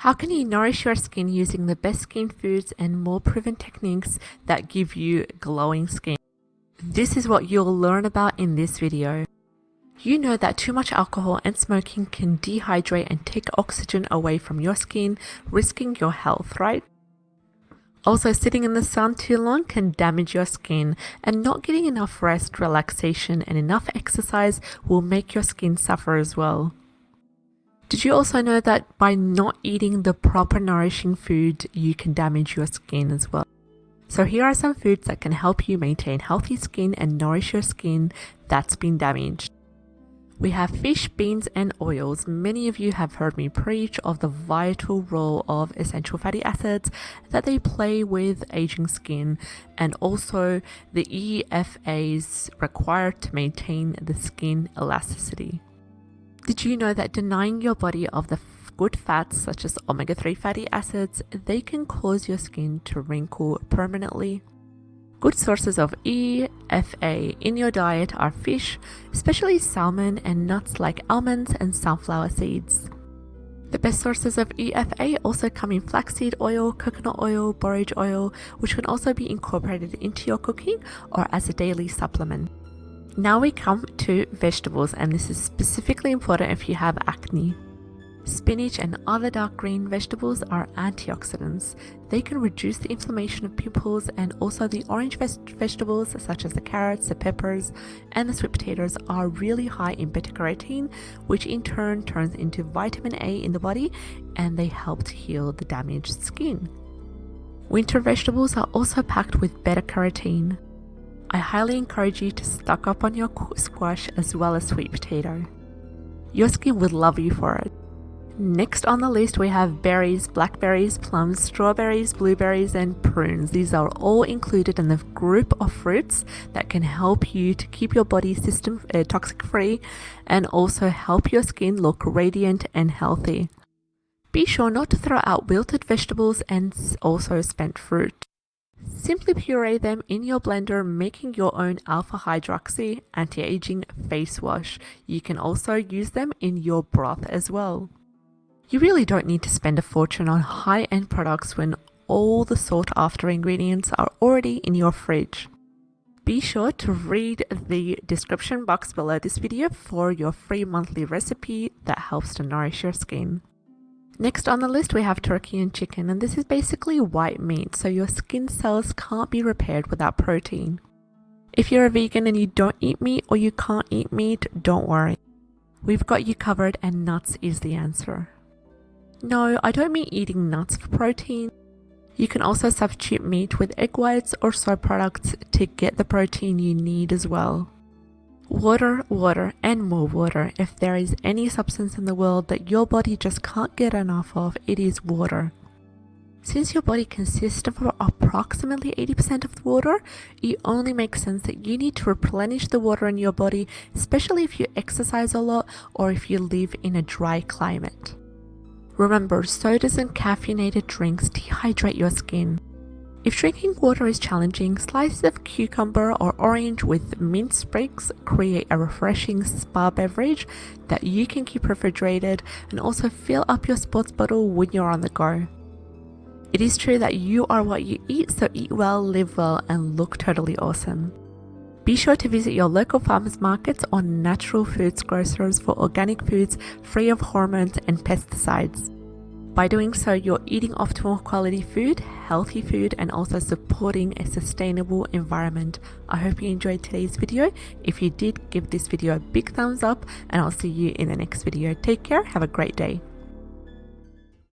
How can you nourish your skin using the best skin foods and more proven techniques that give you glowing skin? This is what you'll learn about in this video. You know that too much alcohol and smoking can dehydrate and take oxygen away from your skin, risking your health, right? Also, sitting in the sun too long can damage your skin, and not getting enough rest, relaxation, and enough exercise will make your skin suffer as well. Did you also know that by not eating the proper nourishing food, you can damage your skin as well? So here are some foods that can help you maintain healthy skin and nourish your skin that's been damaged. We have fish, beans, and oils. Many of you have heard me preach of the vital role of essential fatty acids that they play with aging skin, and also the EFAs required to maintain the skin elasticity. Did you know that denying your body of the good fats such as omega-3 fatty acids, they can cause your skin to wrinkle permanently? Good sources of EFA in your diet are fish, especially salmon, and nuts like almonds and sunflower seeds. The best sources of EFA also come in flaxseed oil, coconut oil, borage oil, which can also be incorporated into your cooking or as a daily supplement. Now we come to vegetables, and this is specifically important if you have acne. Spinach and other dark green vegetables are antioxidants. They can reduce the inflammation of pimples, and also the orange vegetables such as the carrots, the peppers, and the sweet potatoes are really high in beta-carotene, which in turn turns into vitamin A in the body, and they help to heal the damaged skin. Winter vegetables are also packed with beta-carotene. I highly encourage you to stock up on your squash as well as sweet potato. Your skin would love you for it. Next on the list, we have berries, blackberries, plums, strawberries, blueberries, and prunes. These are all included in the group of fruits that can help you to keep your body system toxic free and also help your skin look radiant and healthy. Be sure not to throw out wilted vegetables and also spent fruit. Simply puree them in your blender, making your own alpha hydroxy anti-aging face wash. You can also use them in your broth as well. You really don't need to spend a fortune on high-end products when all the sought-after ingredients are already in your fridge. Be sure to read the description box below this video for your free monthly recipe that helps to nourish your skin. Next on the list, we have turkey and chicken, and this is basically white meat, so your skin cells can't be repaired without protein. If you're a vegan and you don't eat meat or you can't eat meat, don't worry. We've got you covered, and nuts is the answer. No, I don't mean eating nuts for protein. You can also substitute meat with egg whites or soy products to get the protein you need as well. Water, water, and more water. If there is any substance in the world that your body just can't get enough of, it is water. Since your body consists of approximately 80% of water, it only makes sense that you need to replenish the water in your body, especially if you exercise a lot or if you live in a dry climate. Remember, sodas and caffeinated drinks dehydrate your skin. If drinking water is challenging, slices of cucumber or orange with mint sprigs create a refreshing spa beverage that you can keep refrigerated and also fill up your sports bottle when you're on the go. It is true that you are what you eat, so eat well, live well, and look totally awesome. Be sure to visit your local farmers markets or natural foods grocers for organic foods free of hormones and pesticides. By doing so, you're eating optimal quality food, healthy food, and also supporting a sustainable environment. I hope you enjoyed today's video. If you did, give this video a big thumbs up, and I'll see you in the next video. Take care, have a great day.